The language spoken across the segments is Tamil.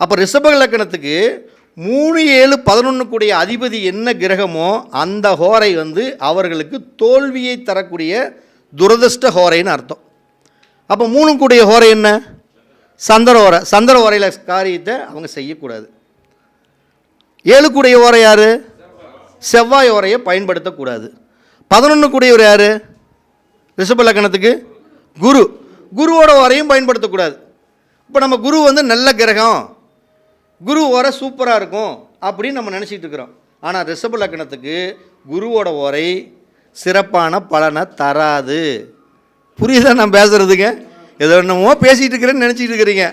அப்போ ரிஷப லக்கணத்துக்கு 3, 7, 11 கூடிய அதிபதி என்ன கிரகமோ அந்த ஹோரை அவர்களுக்கு தோல்வியை தரக்கூடிய துரதிர்ஷ்ட ஹோரைன்னு அர்த்தம். அப்போ 3 கூடிய ஹோரை என்ன? சந்திர ஹோரை. சந்திர ஹோரையில் காரியத்தை அவங்க செய்யக்கூடாது. 7 கூடிய ஹோரை யார்? செவ்வாய் ஹோரையை பயன்படுத்தக்கூடாது. 11 கூடியவர் யார்? ரிஷப லக்கணத்துக்கு குரு. குருவோட ஹோரையும் பயன்படுத்தக்கூடாது. இப்போ நம்ம குரு நல்ல கிரகம், குரு ஓரை சூப்பராக இருக்கும் அப்படின்னு நம்ம நினச்சிட்டு இருக்கிறோம். ஆனால் ரிஷப லக்கணத்துக்கு குருவோட ஓரை சிறப்பான பலனை தராது. புரியுதா நான் பேசுகிறதுங்க? ஏதோ என்னமோ பேசிகிட்டு இருக்கிறேன்னு நினச்சிட்டு இருக்கிறீங்க.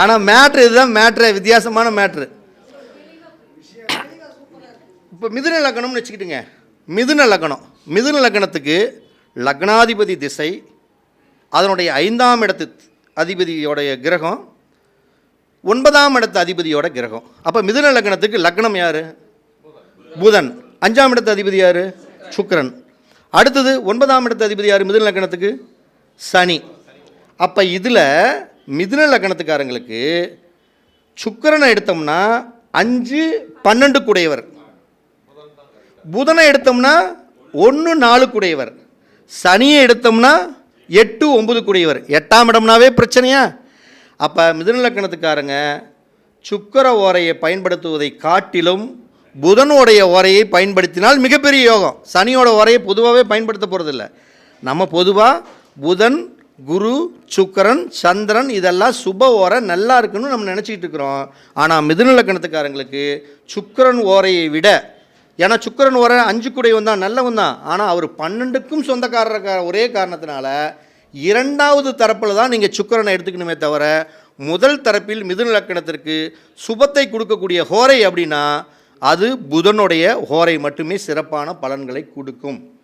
ஆனால் மேட்ரு இதுதான், மேட்ரு வித்தியாசமான மேட்ரு. இப்போ மிதுன லக்கணம்னு வச்சுக்கிட்டுங்க. மிதுன லக்கணத்துக்கு லக்னாதிபதி திசை, அதனுடைய 5ஆம் இடத்து அதிபதியோடைய கிரகம் 9ஆம் இடத்து அதிபதியோட கிரகம். அப்போ மிதுன லக்கணத்துக்கு லக்னம் யார்? புதன். 5ஆம் இடத்து அதிபதி யார்? சுக்கிரன். அடுத்தது 9ஆம் இடத்து அதிபதி யார் மிதுன லக்கணத்துக்கு? சனி. அப்போ இதில் மிதுன லக்கணத்துக்காரங்களுக்கு சுக்கிரனை எடுத்தோம்னா 5, 12 கூடையவர், புதனை எடுத்தோம்னா 1, 4 கூடையவர், சனியை எடுத்தோம்னா 8, 9 கூடையவர். 8ஆம் இடம்னாவே பிரச்சனையா? அப்போ மிதுன லக்கணத்துக்காரங்க சுக்கிர ஓரையை பயன்படுத்துவதை காட்டிலும் புதனுடைய ஓரையை பயன்படுத்தினால் மிகப்பெரிய யோகம். சனியோட ஓரையை பொதுவாகவே பயன்படுத்த போகிறதில்ல. நம்ம பொதுவாக புதன், குரு, சுக்கிரன், சந்திரன் இதெல்லாம் சுப ஓரை நல்லா இருக்குன்னு நம்ம நினச்சிக்கிட்டு இருக்கிறோம். ஆனால் மிதுன லக்கணத்துக்காரங்களுக்கு சுக்கிரன் ஓரையை விட, ஏன்னா சுக்கிரன் ஓரை 5 கூடையவன் தான், நல்லவன் தான், ஆனால் அவர் 12க்கும் சொந்தக்காரர் ஒரே காரணத்தினால 2வது தரப்பில் தான் நீங்கள் சுக்கிரனை எடுத்துக்கணுமே தவிர, முதல் தரப்பில் மிதுன லக்கணத்திற்கு சுபத்தை கொடுக்கக்கூடிய ஹோரை அப்படின்னா அது புதனுடைய ஹோரை மட்டுமே சிறப்பான பலன்களை கொடுக்கும்.